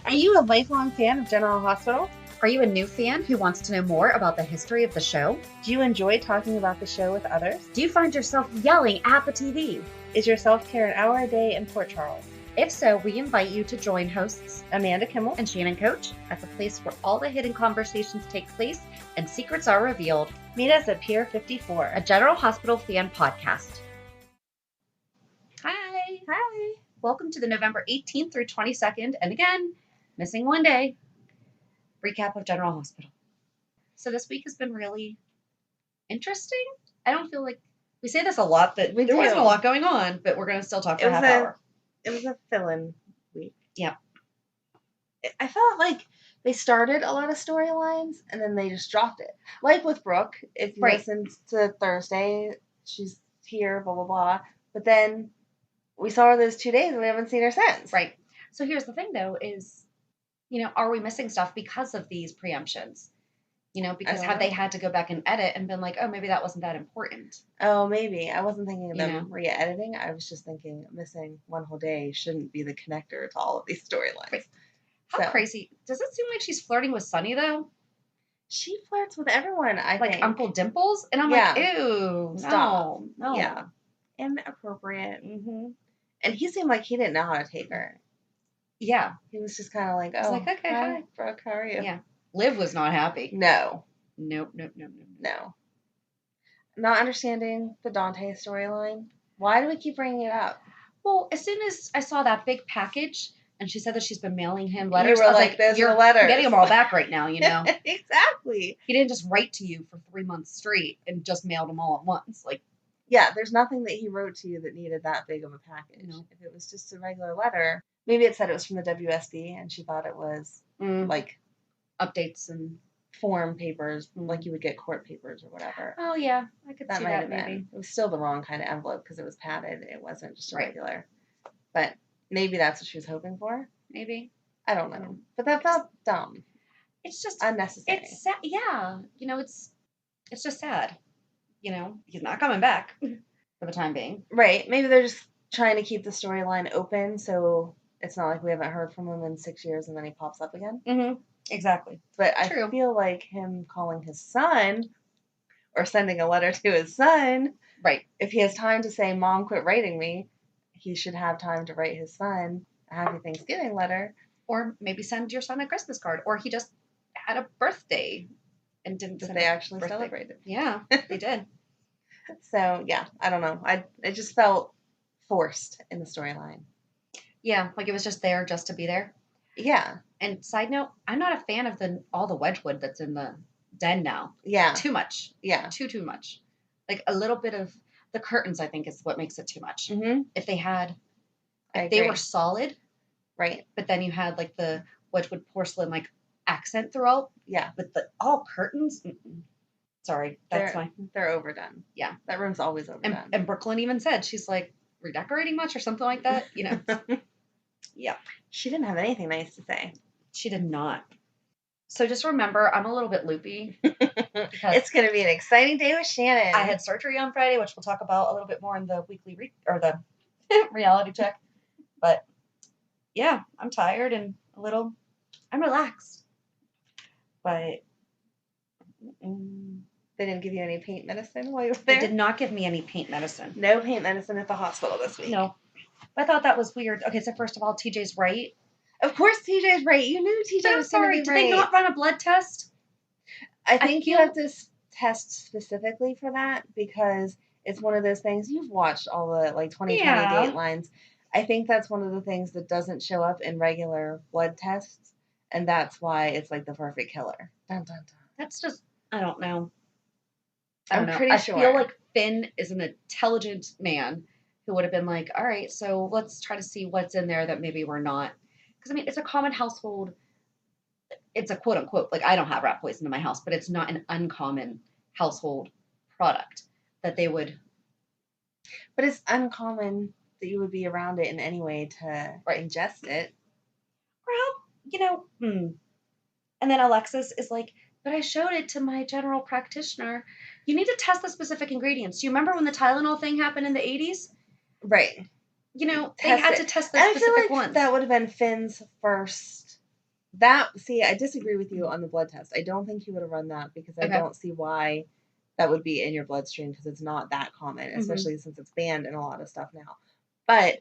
Are you a lifelong fan of General Hospital? Are you a new fan who wants to know more about the history of the show? Do you enjoy talking about the show with others? Do you find yourself yelling at the TV? Is your self-care an hour a day in Port Charles? If so, we invite you to join hosts Amanda Kimmel and Shannon Coach at the place where all the hidden conversations take place and secrets are revealed. Meet us at Pier 54, a General Hospital fan podcast. Hi. Hi. Welcome to the November 18th through 22nd, and again, missing one day, recap of General Hospital. So this week has been really interesting. I don't feel like we say this a lot, that there wasn't a lot going on, but we're going to still talk for a half hour. It was a fill-in week. Yeah. I felt like they started a lot of storylines and then they just dropped it. Like with Brook, if you listened to Thursday, she's here, blah, blah, blah. But then we saw her those 2 days and we haven't seen her since. Right. So here's the thing, though, is, are we missing stuff because of these preemptions? Because have they had to go back and edit and been like, oh, maybe that wasn't that important? Oh, maybe. I wasn't thinking of them re-editing. I was just thinking missing one whole day shouldn't be the connector to all of these storylines. Right. How crazy. Does it seem like she's flirting with Sonny, though? She flirts with everyone, I think. Like Uncle Dimples? And I'm like, ew, stop. No. Yeah. Inappropriate. Mm-hmm. And he seemed like he didn't know how to take her. Yeah. He was just kind of like, oh, like, okay, hi, Brooke, how are you? Yeah. Liv was not happy. No. Nope. Not understanding the Dante storyline. Why do we keep bringing it up? Well, as soon as I saw that big package and she said that she's been mailing him letters, you were like, there's the letters. You're getting them all back right now, Exactly. He didn't just write to you for 3 months straight and just mailed them all at once. Yeah, there's nothing that he wrote to you that needed that big of a package. No. If it was just a regular letter, maybe it said it was from the WSB and she thought it was like updates and form papers, like you would get court papers or whatever. Oh, yeah. I could see that maybe. Been. It was still the wrong kind of envelope because it was padded. It wasn't just a regular. But maybe that's what she was hoping for. Maybe. I don't know. But that felt dumb. It's just unnecessary. It's sad. Yeah. It's just sad. He's not coming back for the time being. Right. Maybe they're just trying to keep the storyline open so it's not like we haven't heard from him in 6 years and then he pops up again. Mm-hmm. Exactly. But I feel like him calling his son or sending a letter to his son. Right. If he has time to say, Mom, quit writing me, he should have time to write his son a happy Thanksgiving letter. Or maybe send your son a Christmas card. Or he just had a birthday and didn't send they actually celebrated. Yeah, they did. So, yeah, I don't know. It just felt forced in the storyline. Yeah, like it was just there just to be there. Yeah. And side note, I'm not a fan of all the Wedgwood that's in the den now. Yeah. Too much. Yeah. Too much. Like a little bit of the curtains, I think, is what makes it too much. Mm-hmm. If they were solid. Right. But then you had like the Wedgwood porcelain like accent throughout. Yeah. But all curtains. Sorry. They're overdone. Yeah. That room's always overdone. And Brooklyn even said, she's like, redecorating much or something like that, Yeah. She didn't have anything nice to say. She did not. So just remember, I'm a little bit loopy. It's going to be an exciting day with Shannon. I had surgery on Friday, which we'll talk about a little bit more in the weekly the reality check. But yeah, I'm tired and I'm relaxed. But they didn't give you any paint medicine while you were there? They did not give me any paint medicine. No paint medicine at the hospital this week. No. I thought that was weird. Okay, so first of all, TJ's right. Of course TJ's right. You knew TJ was going to be right. Did they not run a blood test? I think you have to test specifically for that because it's one of those things. You've watched all the 2020 Datelines. I think that's one of the things that doesn't show up in regular blood tests, and that's why it's like the perfect killer. Dun, dun, dun. That's just, I don't know. I'm pretty sure. I feel like Finn is an intelligent man who would have been like, all right, so let's try to see what's in there that maybe we're not. Because, it's a common household. It's a quote unquote, I don't have rat poison in my house, but it's not an uncommon household product that they would. But it's uncommon that you would be around it in any way to ingest it. Well, And then Alexis is like, but I showed it to my general practitioner. You need to test the specific ingredients. Do you remember when the Tylenol thing happened in the 80s? Right. They had to test the specific ones. That would have been Finn's first I disagree with you on the blood test. I don't think he would have run that because I don't see why that would be in your bloodstream because it's not that common, especially since it's banned in a lot of stuff now. But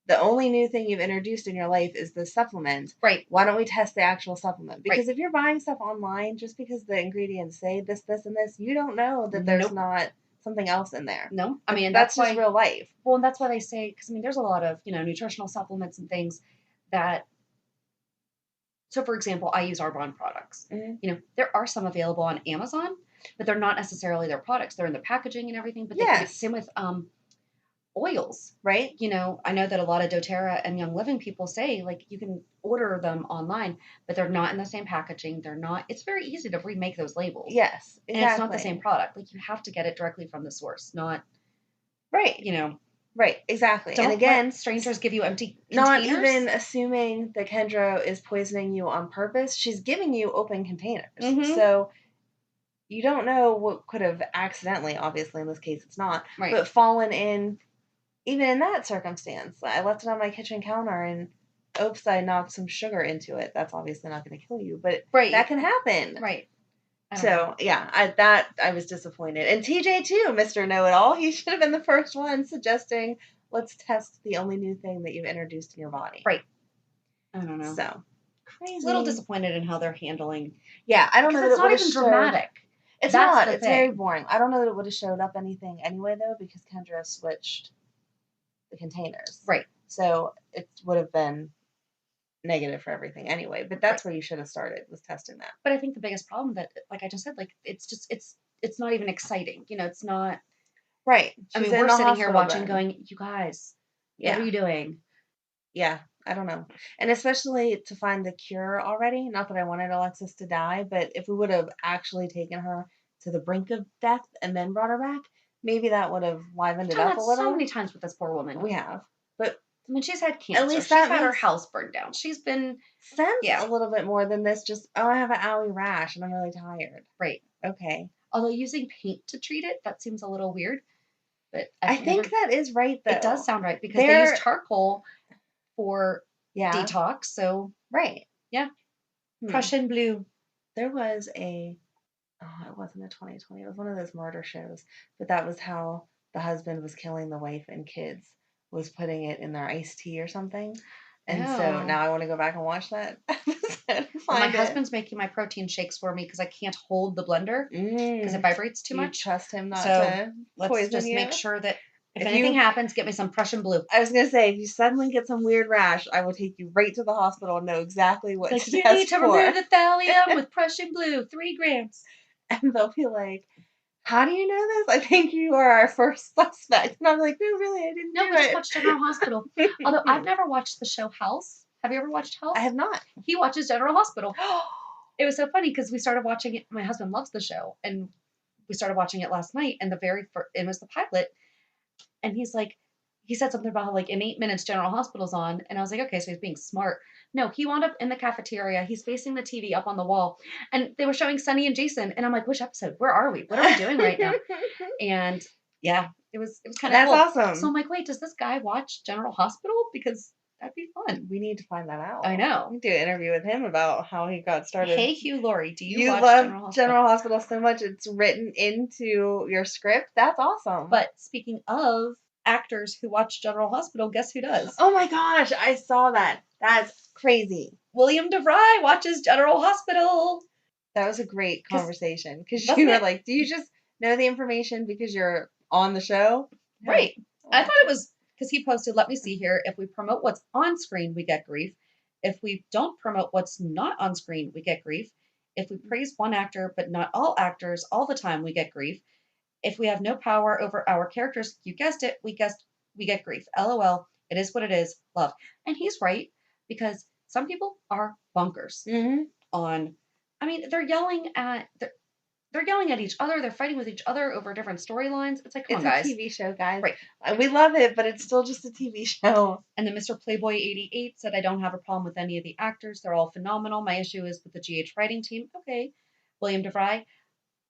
the only new thing you've introduced in your life is the supplement. Right. Why don't we test the actual supplement? Because if you're buying stuff online, just because the ingredients say this, this, and this, you don't know that there's not something else in there. No. I mean, that's just real life. Well, and that's why they say, because I mean, there's a lot of, nutritional supplements and things that. So, for example, I use Arbonne products. Mm-hmm. There are some available on Amazon, but they're not necessarily their products. They're in the packaging and everything. But same with oils, right? I know that a lot of doTERRA and Young Living people say like you can order them online, but they're not in the same packaging. They're not. It's very easy to remake those labels. Yes, exactly. And it's not the same product. Like you have to get it directly from the source, not right. Right, exactly. Don't and again, let strangers give you empty containers. Not even assuming that Kendra is poisoning you on purpose. She's giving you open containers. Mm-hmm. So you don't know what could have accidentally, obviously in this case it's not, but fallen in, even in that circumstance. I left it on my kitchen counter and oops, I knocked some sugar into it. That's obviously not going to kill you, but that can happen. Right. So yeah, I was disappointed. And TJ too, Mr. Know-It-All. He should have been the first one suggesting, let's test the only new thing that you've introduced in your body. Right. I don't know. So crazy. A little disappointed in how they're handling. Yeah, I don't know that it's not even dramatic. It's not. It's very boring. I don't know that it would have showed up anything anyway though, because Kendra switched the containers. Right. So it would have been negative for everything anyway, but that's where you should have started, was testing that. But I think the biggest problem that, like I just said, like it's not even exciting. It's not right. I mean, we're sitting here watching, going, you guys, what are you doing? Yeah, I don't know. And especially to find the cure already. Not that I wanted Alexis to die, but if we would have actually taken her to the brink of death and then brought her back, maybe that would have livened it up a little. So many times with this poor woman. We have, but I mean, she's had cancer. At least she's had her house burned down. She's been a little bit more than this. Just I have an owie rash and I'm really tired. Right. Okay. Although using paint to treat it, that seems a little weird. But I think that is right though. It does sound right because they use charcoal for detox. So right. Yeah. Prussian blue. There was it wasn't a 2020. It was one of those murder shows, but that was how the husband was killing the wife and kids. Was putting it in their iced tea or something. And so now I want to go back and watch that episode. My husband's making my protein shakes for me because I can't hold the blender because it vibrates too much. Trust him not to let's just make sure that if anything happens, get me some Prussian blue. I was going to say, if you suddenly get some weird rash, I will take you right to the hospital and know exactly what to test for. You need to remove the thallium with Prussian blue, 3 grams. And they'll be like, how do you know this? I think you are our first suspect. And I'm like, no, really, I didn't do it. No, we just watched General Hospital. Although I've never watched the show House. Have you ever watched House? I have not. He watches General Hospital. It was so funny because we started watching it. My husband loves the show. And we started watching it last night. And it was the pilot. And he's like, he said something about how like in 8 minutes General Hospital's on. And I was like, okay, so he's being smart. No, he wound up in the cafeteria. He's facing the TV up on the wall. And they were showing Sunny and Jason. And I'm like, which episode? Where are we? What are we doing right now? And yeah, it was kind of cool. That's awesome. So I'm like, wait, does this guy watch General Hospital? Because that'd be fun. We need to find that out. I know. We need to do an interview with him about how he got started. Hey, Hugh Laurie, do you watch love General Hospital so much it's written into your script? That's awesome. But speaking of actors who watch General Hospital, guess who does? Oh my gosh, I saw that. That's crazy. William DeVry watches General Hospital. That was a great conversation because you were like, do you just know the information because you're on the show? Right. I thought it was because he posted, let me see here. If we promote what's on screen, we get grief. If we don't promote what's not on screen, we get grief. If we praise one actor, but not all actors all the time, we get grief. If we have no power over our characters, you guessed it, we get grief. LOL. It is what it is. Love. And he's right because some people are bonkers I mean, they're yelling at each other. They're fighting with each other over different storylines. It's like, come on, guys. It's a TV show, guys. Right. We love it, but it's still just a TV show. And then Mr. Playboy 88 said, I don't have a problem with any of the actors. They're all phenomenal. My issue is with the GH writing team. Okay. William DeVry,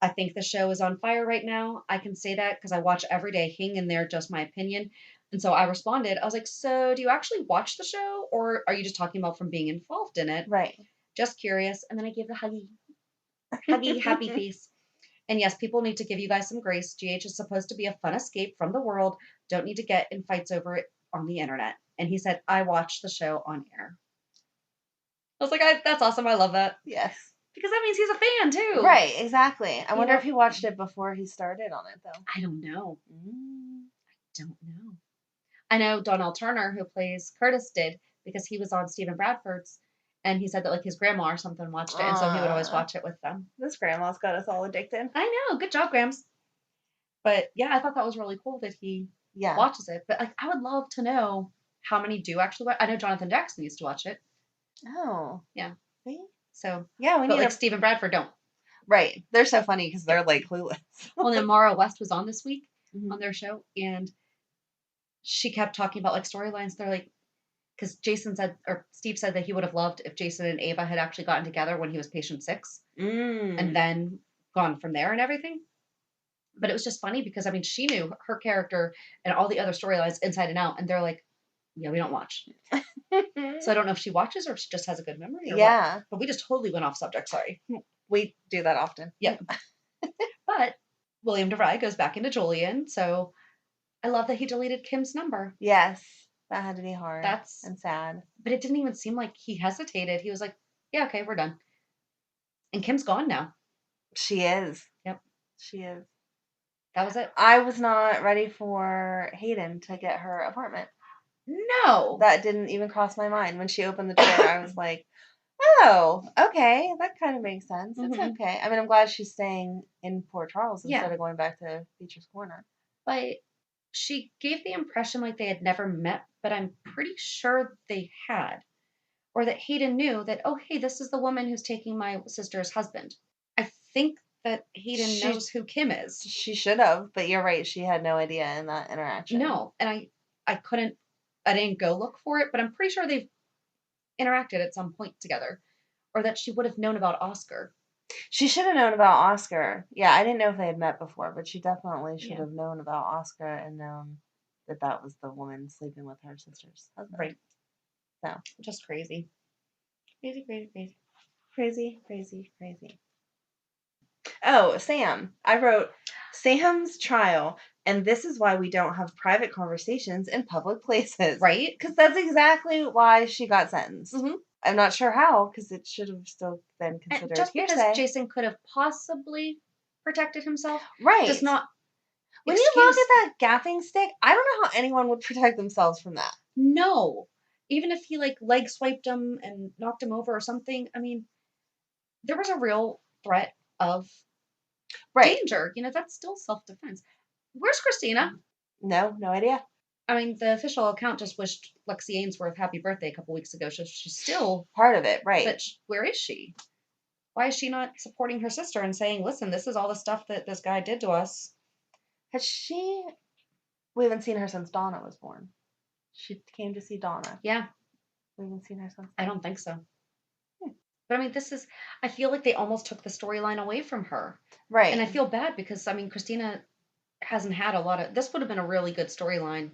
I think the show is on fire right now. I can say that because I watch every day. Hang in there, just my opinion. And so I responded, I was like, so do you actually watch the show or are you just talking about from being involved in it? Right. Just curious. And then I gave the huggy, happy face. And yes, people need to give you guys some grace. GH is supposed to be a fun escape from the world. Don't need to get in fights over it on the internet. And he said, I watched the show on air. I was like, that's awesome. I love that. Yes. Because that means he's a fan too. Right, exactly. I wonder if he watched it before he started on it, though. I don't know. I don't know. I know Donnell Turner, who plays Curtis, did because he was on Stephen Bradford's, and he said that like his grandma or something watched it, and so he would always watch it with them. This grandma's got us all addicted. I know. Good job, Grams. But yeah, I thought that was really cool that he watches it. But like, I would love to know how many do actually watch. I know Jonathan Jackson used to watch it. Oh. Yeah. See? So yeah, we but need like Stephen Bradford don't. Right. They're so funny because they're like clueless. Well, then Mara West was on this week on their show, and she kept talking about like storylines. They're like, because Steve said that he would have loved if Jason and Ava had actually gotten together when he was patient 6 and then gone from there and everything. But it was just funny because, I mean, she knew her character and all the other storylines inside and out. And they're like, yeah, we don't watch. So I don't know if she watches or if she just has a good memory. Or what. But we just totally went off subject. Sorry. We do that often. Yeah. But William DeVry goes back into Julian. So I love that he deleted Kim's number. Yes. That had to be hard. And sad. But it didn't even seem like he hesitated. He was like, yeah, okay, we're done. And Kim's gone now. She is. Yep. She is. That was it. I was not ready for Hayden to get her apartment. No. That didn't even cross my mind. When she opened the door, I was like, oh, okay. That kind of makes sense. It's okay. I mean, I'm glad she's staying in Port Charles instead of going back to Beecher's Corner. But she gave the impression like they had never met, but I'm pretty sure they had. Or that Hayden knew that, oh, hey, this is the woman who's taking my sister's husband. I think that Hayden knows who Kim is. She should have, but you're right. She had no idea in that interaction. No, and I didn't go look for it, but I'm pretty sure they've interacted at some point together. Or that she would have known about Oscar. She should have known about Oscar. Yeah, I didn't know if they had met before, but she definitely should have known about Oscar and known that that was the woman sleeping with her sister's husband. Right. So, just crazy. Crazy, crazy, crazy. Crazy, crazy, crazy. Oh, Sam. I wrote Sam's trial, and this is why we don't have private conversations in public places. Right? Because that's exactly why she got sentenced. I'm not sure how, because it should have still been considered and just hearsay. because Jason could have possibly protected himself, right? Does not. When you look at that gaffing stick, I don't know how anyone would protect themselves from that. No, even if he like leg swiped him and knocked him over or something. I mean, there was a real threat of danger. You know, that's still self-defense. Where's Christina? No idea. I mean, the official account just wished Lexi Ainsworth happy birthday a couple weeks ago, so she's still part of it, right? But where is she? Why is she not supporting her sister and saying, listen, this is all the stuff that this guy did to us? Has she... We haven't seen her since Donna was born. She came to see Donna. Yeah. We haven't seen her since then. I don't think so. But I mean, I feel like they almost took the storyline away from her. Right. And I feel bad because, I mean, Christina hasn't had a lot of... This would have been a really good storyline.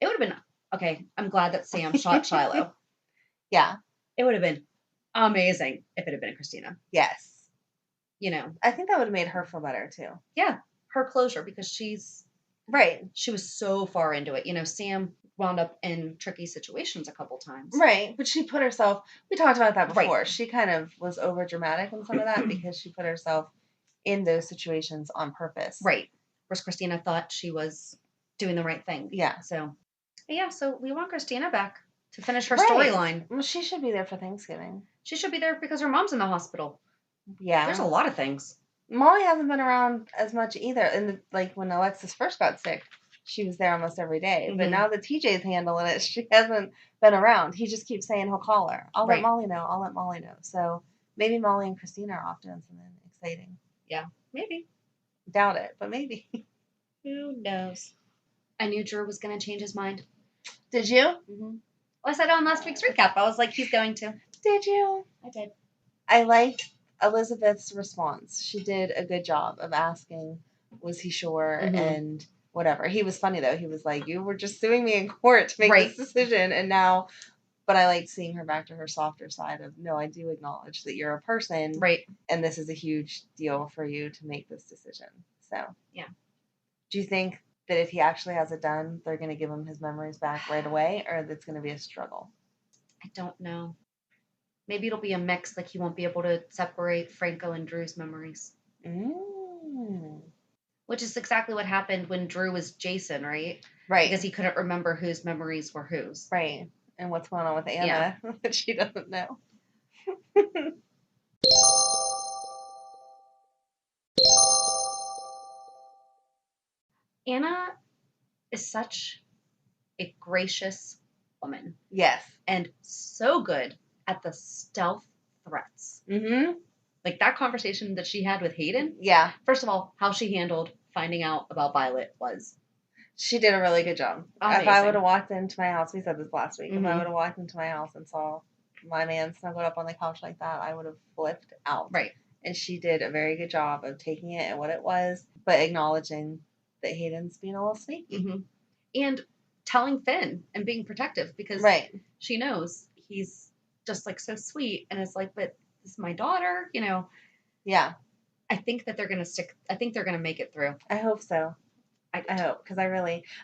It would have been... Okay, I'm glad that Sam shot Shiloh. Yeah. It would have been amazing if it had been Christina. Yes. You know. I think that would have made her feel better, too. Yeah. Her closure, because she's... Right. She was so far into it. You know, Sam wound up in tricky situations a couple times. Right. But she put herself... We talked about that before. Right. She kind of was over dramatic in some of that because she put herself in those situations on purpose. Right. Whereas Christina thought she was doing the right thing. Yeah. So we want Christina back to finish her storyline. Well, she should be there for Thanksgiving. She should be there because her mom's in the hospital. Yeah. There's a lot of things. Molly hasn't been around as much either. And like when Alexis first got sick, she was there almost every day. Mm-hmm. But now that TJ's handling it, she hasn't been around. He just keeps saying he'll call her. I'll let Molly know. I'll let Molly know. So maybe Molly and Christina are off doing something exciting. Yeah, maybe. Doubt it, but maybe. Who knows? I knew Drew was going to change his mind. Did you? Mm-hmm. Well, I said on last week's recap. I was like, he's going to. Did you? I did. I liked Elizabeth's response. She did a good job of asking, was he sure? Mm-hmm. And whatever. He was funny, though. He was like, you were just suing me in court to make this decision, and now... But I like seeing her back to her softer side of, no, I do acknowledge that you're a person. Right. And this is a huge deal for you to make this decision. So. Yeah. Do you think that if he actually has it done, they're going to give him his memories back right away, or that's going to be a struggle? I don't know. Maybe it'll be a mix, like he won't be able to separate Franco and Drew's memories. Which is exactly what happened when Drew was Jason, right? Right. Because he couldn't remember whose memories were whose. Right. And what's going on with Anna that she doesn't know. Anna is such a gracious woman. Yes. And so good at the stealth threats. Mm-hmm. Like that conversation that she had with Hayden. Yeah. First of all, how she handled finding out about Violet was... She did a really good job. Amazing. If I would have walked into my house, we said this last week, if I would have walked into my house and saw my man snuggled up on the couch like that, I would have flipped out. Right. And she did a very good job of taking it and what it was, but acknowledging that Hayden's being a little sneaky. Mm-hmm. And telling Finn and being protective because she knows he's just like so sweet and it's like, but this is my daughter, you know. Yeah. I think that they're going to stick. I think they're going to make it through. I hope so. I hope, because I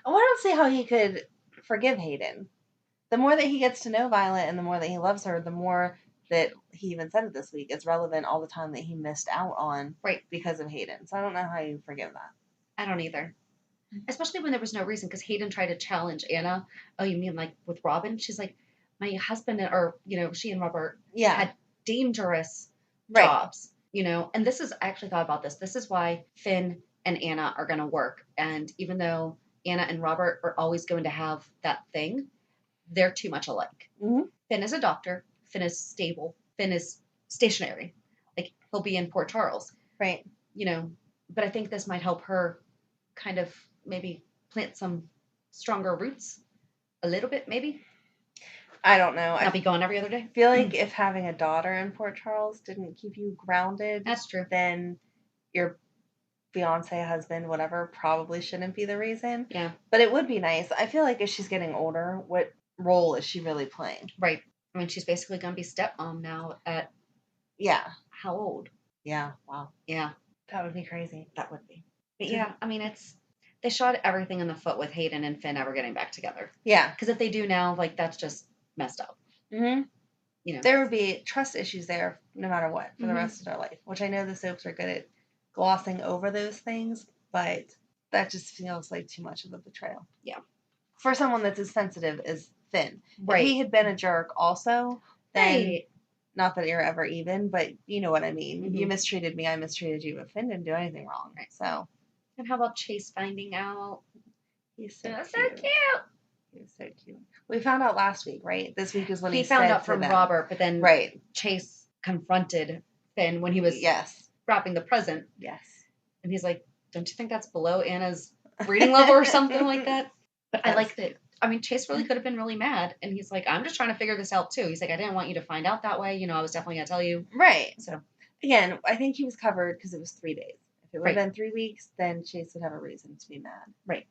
don't see how he could forgive Hayden. The more that he gets to know Violet and the more that he loves her, the more that he even said it this week, it's relevant all the time that he missed out on because of Hayden. So I don't know how you forgive that. I don't either. Especially when there was no reason, because Hayden tried to challenge Anna. Oh, you mean like with Robin? She's like, my husband, or, you know, she and Robert had dangerous jobs, you know. And this is, I actually thought about this. This is why Finn and Anna are going to work. And even though Anna and Robert are always going to have that thing, they're too much alike. Mm-hmm. Finn is a doctor. Finn is stable. Finn is stationary. Like, he'll be in Port Charles. Right. You know, but I think this might help her kind of maybe plant some stronger roots a little bit, maybe. I don't know. I'll be going every other day. I feel like if having a daughter in Port Charles didn't keep you grounded, that's true. Then your fiance, husband, whatever, probably shouldn't be the reason. Yeah. But it would be nice. I feel like if she's getting older, what role is she really playing? Right. I mean, she's basically going to be stepmom now at... Yeah. How old? Yeah. Wow. Yeah. That would be crazy. That would be. But yeah, I mean, they shot everything in the foot with Hayden and Finn ever getting back together. Yeah. Because if they do now, like, that's just messed up. Mm-hmm. You know. There would be trust issues there no matter what for the rest of their life, which I know the soaps are good at glossing over those things, but that just feels like too much of a betrayal. Yeah. For someone that's as sensitive as Finn. Right. If he had been a jerk also, then not that you're ever even, but you know what I mean. Mm-hmm. You mistreated me, I mistreated you, but Finn didn't do anything wrong. Right. So. And how about Chase finding out? He's so cute. He's so cute. We found out last week, right? This week is when he found out from Robert, but then Chase confronted Finn when he was wrapping the present. Yes. And he's like, don't you think that's below Anna's reading level or something like that? But I like that. I mean, Chase really could have been really mad. And he's like, I'm just trying to figure this out too. He's like, I didn't want you to find out that way. You know, I was definitely going to tell you. Right. So, again, I think he was covered because it was 3 days. If it would have been 3 weeks, then Chase would have a reason to be mad. Right.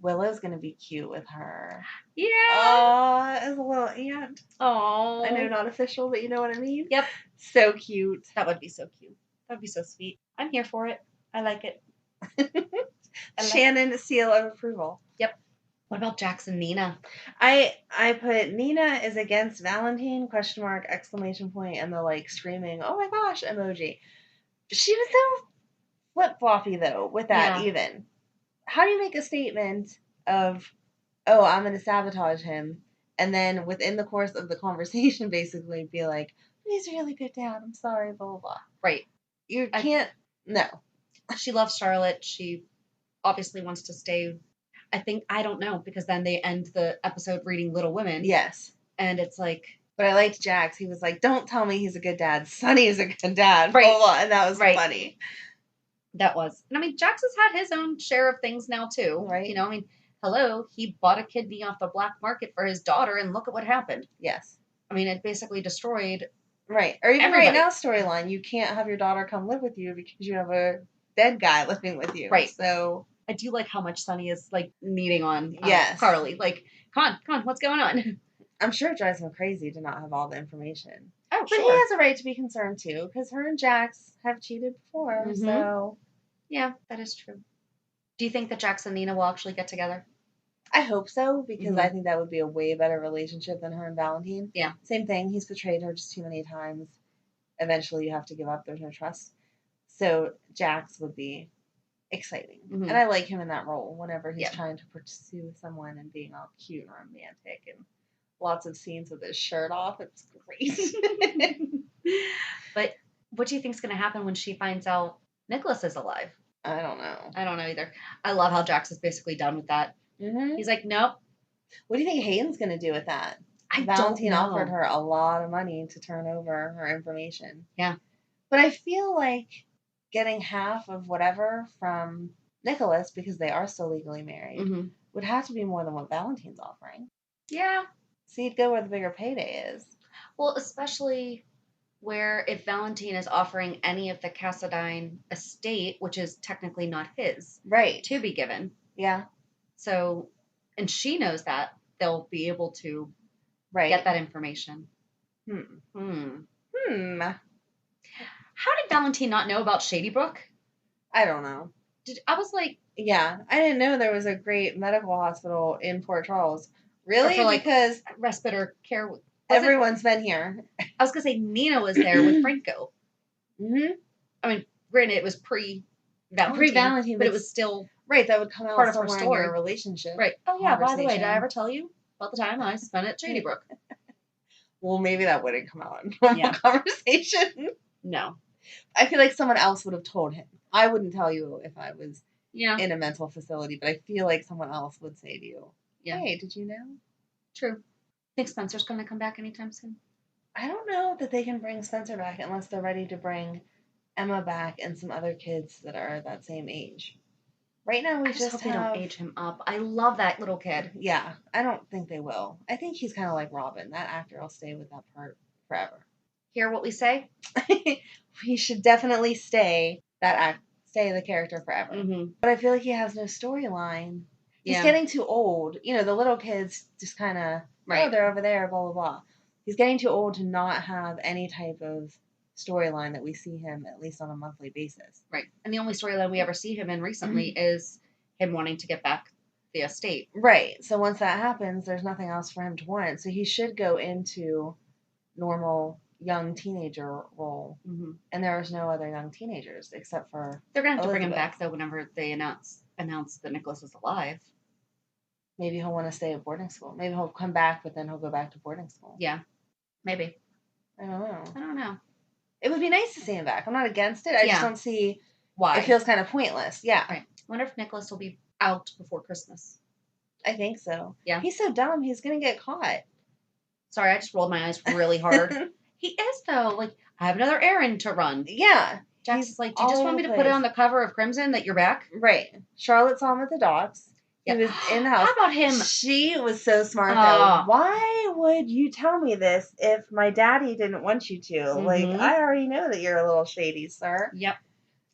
Willow's going to be cute with her. Yeah. Oh, as a little aunt. Oh. I know, not official, but you know what I mean? Yep. So cute. That would be so cute. That would be so sweet. I'm here for it. I like it. Shannon, seal of approval. Yep. What about Jax and Nina? I put Nina is against Valentine, !, exclamation point, and the like screaming, oh my gosh, emoji. She was so flip-floppy though with that even. How do you make a statement of, oh, I'm going to sabotage him, and then within the course of the conversation basically be like, he's a really good dad, I'm sorry, blah, blah, blah. Right. You can't, no. She loves Charlotte. She obviously wants to stay. I don't know, because then they end the episode reading Little Women. Yes. And it's like. But I liked Jax. He was like, don't tell me he's a good dad. Sonny's a good dad. Right. Blah, blah, and that was funny. That was. And I mean, Jax has had his own share of things now too. Right. You know, I mean, hello, he bought a kidney off the black market for his daughter, and look at what happened. Yes. I mean, it basically destroyed. Right. Or even right now storyline, you can't have your daughter come live with you because you have a dead guy living with you. Right. So I do like how much Sonny is like needing on Yes. Carly. Like, come on, what's going on? I'm sure it drives him crazy to not have all the information. Oh, but sure. he has a right to be concerned too, because her and Jax have cheated before. So yeah, that is true. Do you think that Jax and Nina will actually get together? I hope so, because I think that would be a way better relationship than her and Valentine. Yeah. Same thing. He's betrayed her just too many times. Eventually, you have to give up. There's no trust. So Jax would be exciting. And I like him in that role whenever he's trying to pursue someone and being all cute and romantic and lots of scenes with his shirt off. It's great. But what do you think's going to happen when she finds out Nicholas is alive? I don't know. I don't know either. I love how Jax is basically done with that. He's like, nope. What do you think Hayden's going to do with that? Valentine offered her a lot of money to turn over her information. Yeah. But I feel like getting half of whatever from Nicholas, because they are still legally married, would have to be more than what Valentine's offering. Yeah. So you'd go where the bigger payday is. Well, especially where if Valentine is offering any of the Cassadine estate, which is technically not his, right, to be given. Yeah. So, and she knows that, they'll be able to get that information. How did Valentine not know about Shady Brook? I don't know. I was like... Yeah, I didn't know there was a great medical hospital in Port Charles. Really? Because respite or care... Everyone's been here. I was going to say Nina was there with Franco. I mean, granted, it was pre-Valentine, but it was still... Right, that would come out part of her somewhere story. In your relationship. Right. Oh, yeah, by the way, did I ever tell you about the time I spent at Shady Brook? Well, maybe that wouldn't come out in normal conversation. No. I feel like someone else would have told him. I wouldn't tell you if I was in a mental facility, but I feel like someone else would say to you, hey, did you know? True. Think Spencer's going to come back anytime soon? I don't know that they can bring Spencer back unless they're ready to bring Emma back and some other kids that are that same age. Right now, we just hope they don't age him up. I love that little kid. Yeah, I don't think they will. I think he's kind of like Robin. That actor will stay with that part forever. Hear what we say? He should definitely stay the character forever. But I feel like he has no storyline. He's getting too old. You know, the little kids just kind of, oh, they're over there, blah, blah, blah. He's getting too old to not have any type of storyline that we see him at least on a monthly basis. Right. And the only storyline we ever see him in recently is him wanting to get back the estate. Right. So once that happens, there's nothing else for him to want. So he should go into normal young teenager role. And there is no other young teenagers except for They're going to have to bring him back, though, whenever they announce that Nicholas is alive. Maybe he'll want to stay at boarding school. Maybe he'll come back, but then he'll go back to boarding school. Yeah. Maybe. I don't know. It would be nice to see him back. I'm not against it. I just don't see why. It feels kind of pointless. Yeah. Right. I wonder if Nicholas will be out before Christmas. I think so. Yeah. He's so dumb. He's going to get caught. Sorry, I just rolled my eyes really hard. He is, though. Like, I have another errand to run. Yeah. Jax is like, do you just want me to put it on the cover of Crimson that you're back? Right. Charlotte saw him at the docks. He was in the house. How about him? She was so smart, though. Why would you tell me this if my daddy didn't want you to? Like, I already know that you're a little shady, sir. Yep.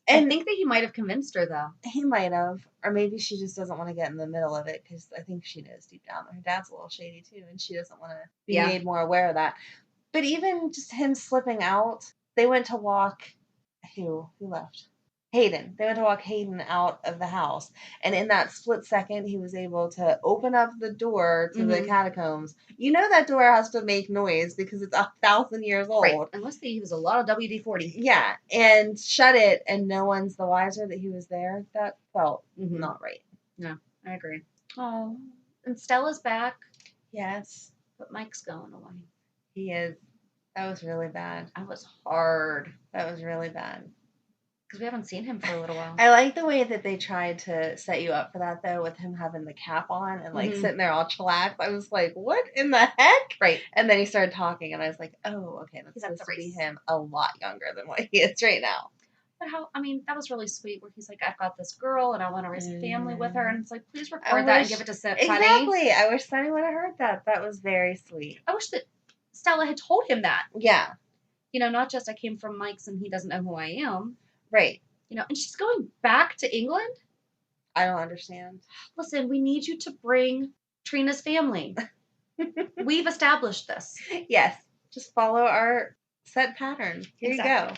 And I think that he might have convinced her, though. He might have. Or maybe she just doesn't want to get in the middle of it, because I think she knows deep down that her dad's a little shady, too, and she doesn't want to be made more aware of that. But even just him slipping out, they went to walk... Who left? Hayden. They went to walk Hayden out of the house. And in that split second, he was able to open up the door to the catacombs. You know that door has to make noise because it's 1,000 years old. Right. Unless they use a lot of WD-40. Yeah. And shut it, and no one's the wiser that he was there. That felt not right. No, I agree. Oh, and Stella's back. Yes. But Mike's going away. He is. That was really bad. That was hard. That was really bad. Because we haven't seen him for a little while. I like the way that they tried to set you up for that, though, with him having the cap on and, like, sitting there all chillaxed. I was like, what in the heck? Right. And then he started talking, and I was like, oh, okay, that's supposed to be him a lot younger than what he is right now. But that was really sweet, where he's like, I've got this girl, and I want to raise a family with her. And it's like, please record that and give it to Sunny. Exactly. I wish Sunny would have heard that. That was very sweet. I wish that Stella had told him that. Yeah. You know, not just I came from Mike's and he doesn't know who I am. Right. You know, and she's going back to England? I don't understand. Listen, we need you to bring Trina's family. We've established this. Yes. Just follow our set pattern. Here Exactly. you go.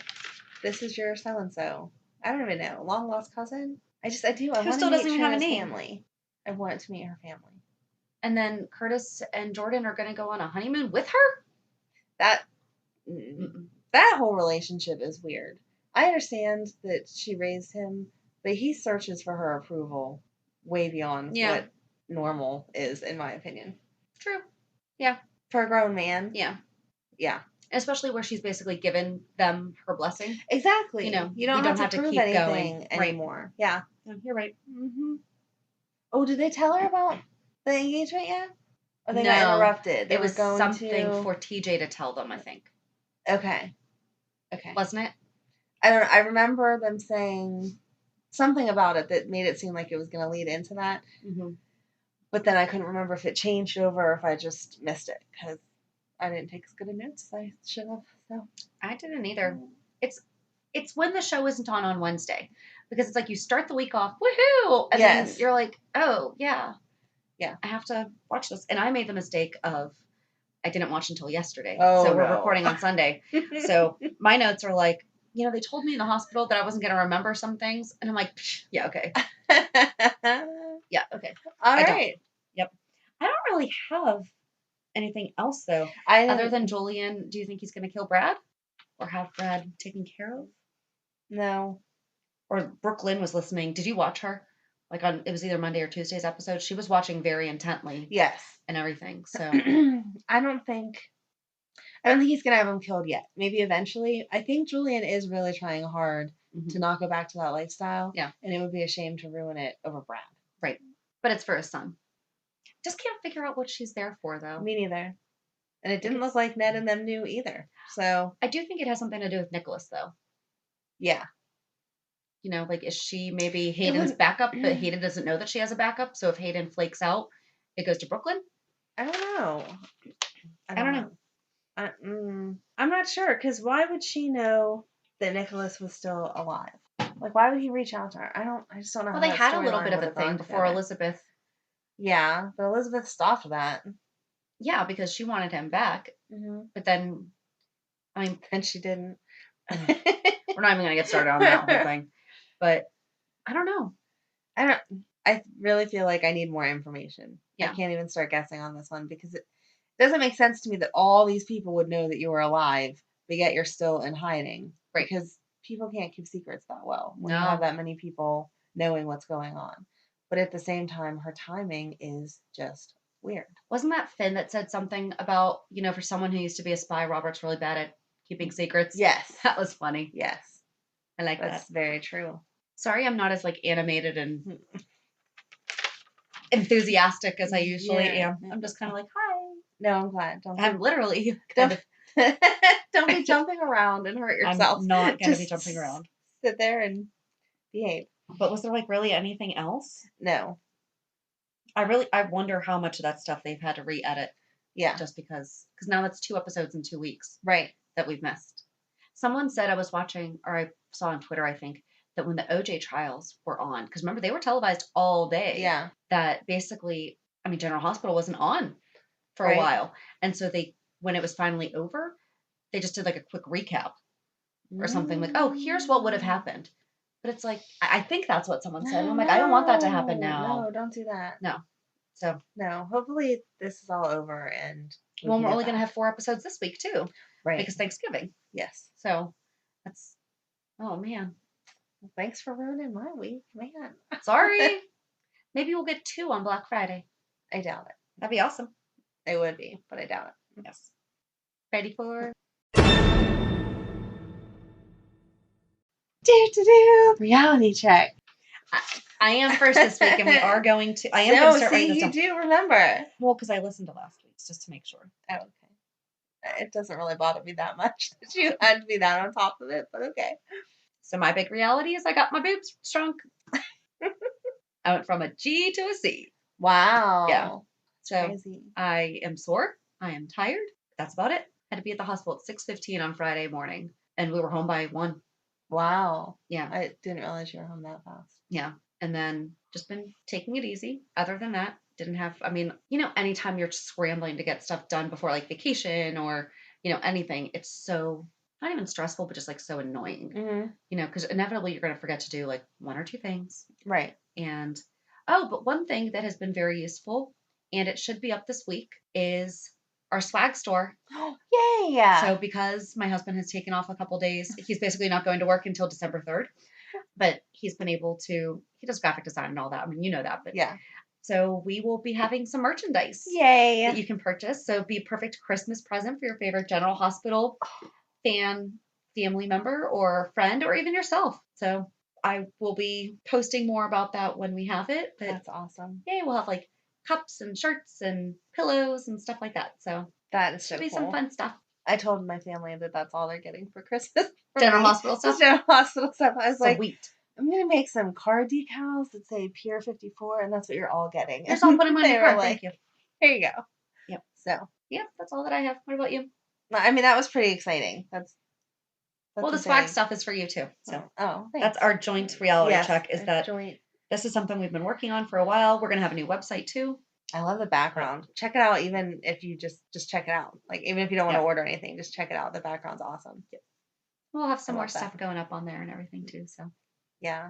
This is your so-and-so. I don't even know. Long lost cousin? I do. I Who want still to meet doesn't even have a Trina's name. family. I want to meet her family. And then Curtis and Jordan are going to go on a honeymoon with her? That whole relationship is weird. I understand that she raised him, but he searches for her approval way beyond what normal is, in my opinion. True. Yeah. For a grown man. Yeah. Yeah. Especially where she's basically given them her blessing. Exactly. You know, you don't have to prove keep anything going anymore. Right. Yeah. You're right. Mm-hmm. Oh, did they tell her about the engagement yet? Or they got interrupted? It was something for TJ to tell them, I think. Okay. Wasn't it? I don't know. I remember them saying something about it that made it seem like it was going to lead into that. Mm-hmm. But then I couldn't remember if it changed over or if I just missed it because I didn't take as good a notes as I should have. So I didn't either. It's when the show isn't on Wednesday because it's like you start the week off, woohoo, and then you're like, oh yeah, I have to watch this. And I made the mistake of I didn't watch until yesterday, so we're recording on Sunday. So my notes are like, they told me in the hospital that I wasn't going to remember some things, and I'm like, yeah, okay, yeah, okay, all right, yep. I don't really have anything else though, other than Julian. Do you think he's going to kill Brad, or have Brad taken care of? No. Or Brooklyn was listening. Did you watch her? Like it was either Monday or Tuesday's episode. She was watching very intently. Yes. And everything. So I don't think he's gonna have him killed yet. Maybe eventually. I think Julian is really trying hard to not go back to that lifestyle. Yeah. And it would be a shame to ruin it over Brad. Right. But it's for his son. Just can't figure out what she's there for though. Me neither. And it didn't look like Ned and them knew either. So I do think it has something to do with Nicholas though. Yeah. Like is she maybe Hayden's backup, but Hayden doesn't know that she has a backup? So if Hayden flakes out, it goes to Brooklyn? I don't know. I don't know. I'm not sure, because why would she know that Nicholas was still alive? Like, why would he reach out to her? I just don't know. Well, they had a little bit of a thing before Elizabeth. Yeah, but Elizabeth stopped that. Yeah, because she wanted him back. Mm-hmm. But then, and she didn't. We're not even going to get started on that whole thing. But I don't know. I really feel like I need more information. Yeah. I can't even start guessing on this one because it doesn't make sense to me that all these people would know that you were alive, but yet you're still in hiding. Right. Because people can't keep secrets that well when you have that many people knowing what's going on. But at the same time, her timing is just weird. Wasn't that Finn that said something about, for someone who used to be a spy, Robert's really bad at keeping secrets? Yes. That was funny. Yes. I like that. That's very true. Sorry I'm not as animated and enthusiastic as I usually am. I'm just kind of like, hi. No, I'm glad. I'm literally don't be jumping around and hurt yourself. I'm not going to be jumping around. Sit there and behave. But was there really anything else? No. I wonder how much of that stuff they've had to re-edit. Yeah. Just because now that's 2 episodes in 2 weeks. Right. That we've missed. Someone said I was watching, or I saw on Twitter, I think, that when the OJ trials were on, because remember, they were televised all day. Yeah. That basically, General Hospital wasn't on for a while. And so when it was finally over, they just did a quick recap or something like, oh, here's what would have happened. But it's like, I think that's what someone said. And I'm like, I don't want that to happen now. No, don't do that. No. So. No, hopefully this is all over and. We're only going to have 4 episodes this week too. Right. Because Thanksgiving. Yes. So that's, oh man. Well, thanks for ruining my week, man. Sorry. Maybe we'll get 2 on Black Friday. I doubt it. That'd be awesome. It would be, but I doubt it. Yes. Ready for reality check. I am first this week, and we are going to. I am going to start writing this down. You do remember. Well, because I listened to last week's just to make sure. Oh, okay. It doesn't really bother me that much that you had to be that on top of it, but okay. So my big reality is I got my boobs shrunk. I went from a G to a C. Wow. Yeah. So crazy. I am sore. I am tired. That's about it. Had to be at the hospital at 6:15 on Friday morning, and we were home by 1. Wow. Yeah. I didn't realize you were home that fast. Yeah. and then just been taking it easy. Other than that, didn't have, I mean, anytime you're scrambling to get stuff done before like vacation or, anything, it's so not even stressful, but just like so annoying, because inevitably you're going to forget to do like one or two things. Right. And, oh, but one thing that has been very useful, and it should be up this week, is our swag store. Yay! So because my husband has taken off a couple days, he's basically not going to work until December 3rd. But he's been able to, he does graphic design and all that. I mean, you know that, but yeah. So we will be having some merchandise. Yay! That you can purchase. So be a perfect Christmas present for your favorite General Hospital fan, family member, or friend, or even yourself. So I will be posting more about that when we have it. But that's awesome. Yay, we'll have like cups and shirts and pillows and stuff like that. So that is should so be cool. some fun stuff. I told my family that that's all they're getting for Christmas. General Hospital stuff? General Hospital stuff. I was Sweet. like, I'm going to make some car decals that say Pier 54, and that's what you're all getting. Just all put them on your car. Like, thank you. Here you go. Yep. So. Yep, that's all that I have. What about you? I mean, that was pretty exciting. That's well, the swag stuff is for you too. So thanks. That's our joint reality check. Is that joint. This is something we've been working on for a while. We're going to have a new website too. I love the background. Check it out, even if you just check it out. Like, even if you don't want to order anything, just check it out. The background's awesome. Yep. We'll have some more stuff going up on there and everything too. So, yeah.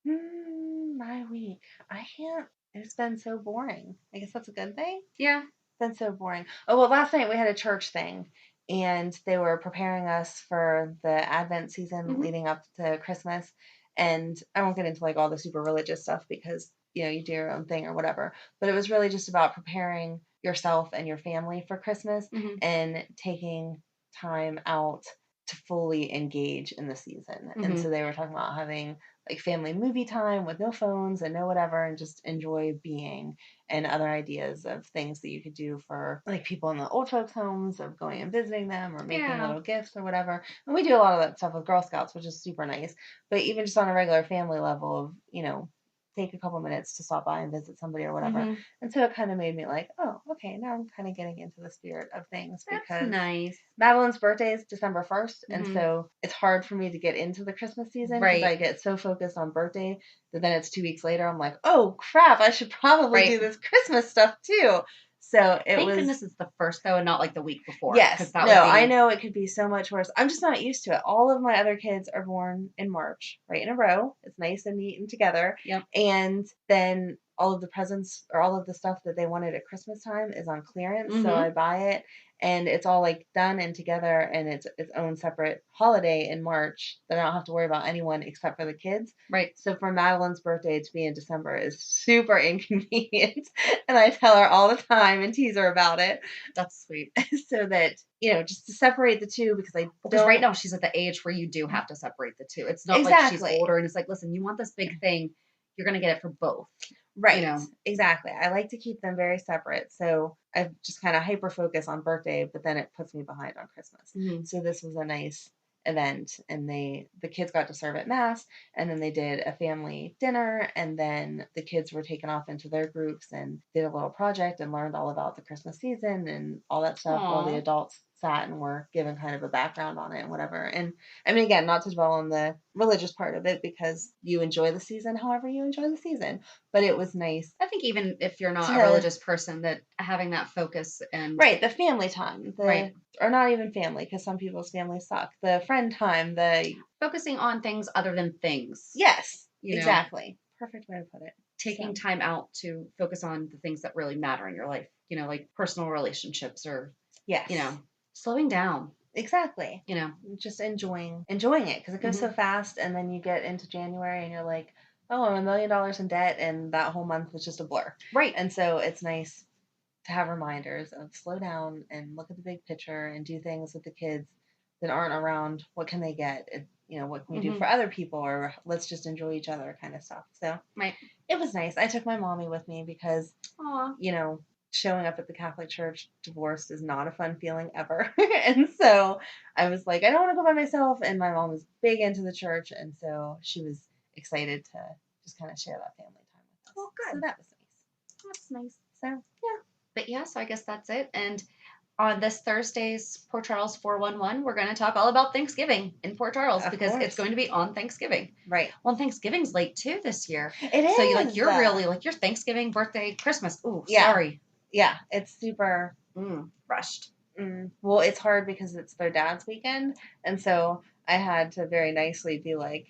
My week. I can't. It's been so boring. I guess that's a good thing. Yeah. It's been so boring. Oh, well, last night we had a church thing, and they were preparing us for the Advent season leading up to Christmas. And I won't get into like all the super religious stuff because you do your own thing or whatever. But it was really just about preparing yourself and your family for Christmas and taking time out to fully engage in the season. And so they were talking about having like family movie time with no phones and no whatever, and just enjoy being, and other ideas of things that you could do for like people in the old folks homes, of going and visiting them or making little gifts or whatever. And we do a lot of that stuff with Girl Scouts, which is super nice. But even just on a regular family level of, take a couple minutes to stop by and visit somebody or whatever. And so it kind of made me like, oh, okay, now I'm kind of getting into the spirit of things. That's because nice. Madeline's birthday is December 1st. And so it's hard for me to get into the Christmas season because I get so focused on birthday that then it's 2 weeks later. I'm like, oh crap, I should probably do this Christmas stuff too. So Thank goodness it's the first though, and not like the week before. Yes. I know it could be so much worse. I'm just not used to it. All of my other kids are born in March, right in a row. It's nice and neat and together. Yep. And then all of the presents or all of the stuff that they wanted at Christmas time is on clearance. So I buy it, and it's all like done and together, and it's its own separate holiday in March that I don't have to worry about anyone except for the kids. Right. So for Madeline's birthday to be in December is super inconvenient. And I tell her all the time and tease her about it. That's sweet. So that, just to separate the two, because because right now she's at the age where you do have to separate the two. It's not like she's older and it's like, listen, you want this big thing, you're going to get it for both. Right. Exactly. I like to keep them very separate. So I just kind of hyper focus on birthday, but then it puts me behind on Christmas. So this was a nice event, and the kids got to serve at mass, and then they did a family dinner, and then the kids were taken off into their groups and did a little project and learned all about the Christmas season and all that stuff. While the adults sat and were given kind of a background on it and whatever. And I mean, again, not to dwell on the religious part of it, because you enjoy the season however you enjoy the season, but it was nice. I think even if you're not a religious person, that having that focus and the family time, or not even family, because some people's families suck, the friend time, the focusing on things other than things. Yes, exactly. Perfect way to put it. Taking time out to focus on the things that really matter in your life, like personal relationships, or slowing down. Exactly. Just enjoying it, because it goes so fast, and then you get into January and you're like, oh, I'm $1 million in debt, and that whole month was just a blur. Right. And so it's nice to have reminders of slow down and look at the big picture and do things with the kids that aren't around. What can they get? What can we do for other people, or let's just enjoy each other kind of stuff. So it was nice. I took my mommy with me because, showing up at the Catholic Church divorced is not a fun feeling ever. And so I was like, I don't want to go by myself. And my mom was big into the church, and so she was excited to just kind of share that family time with us. Oh, good. So that was nice. That's nice. So, yeah. But yeah, so I guess that's it. And on this Thursday's Port Charles 411, we're going to talk all about Thanksgiving in Port Charles because it's going to be on Thanksgiving. Right. Well, Thanksgiving's late too this year. It is. So you're really like your Thanksgiving, birthday, Christmas. Ooh, Yeah. sorry. Yeah, it's super rushed. Well, it's hard because it's their dad's weekend. And so I had to very nicely be like,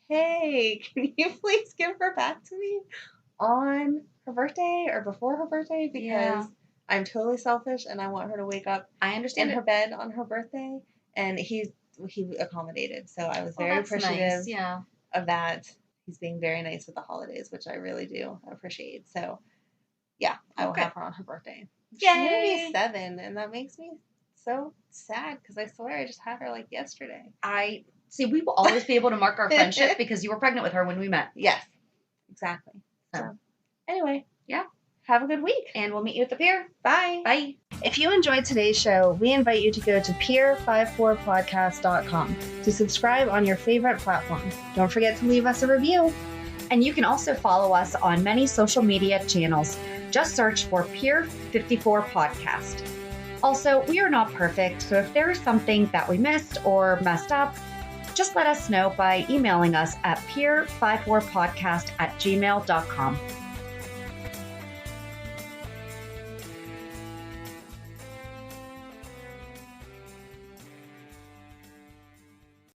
hey, can you please give her back to me on her birthday or before her birthday? Because I'm totally selfish and I want her to wake up in her bed on her birthday. And he accommodated. So I was very appreciative of that. He's being very nice with the holidays, which I really do appreciate. So yeah, I will have her on her birthday. She's going to be 7, and that makes me so sad because I swear I just had her like yesterday. We will always be able to mark our friendship because you were pregnant with her when we met. Yes, exactly. So anyway, have a good week. And we'll meet you at the pier. Bye. Bye. If you enjoyed today's show, we invite you to go to pier54podcast.com to subscribe on your favorite platform. Don't forget to leave us a review. And you can also follow us on many social media channels. Just search for Pier 54 Podcast. Also, we are not perfect, so if there is something that we missed or messed up, just let us know by emailing us at pier54podcast@gmail.com.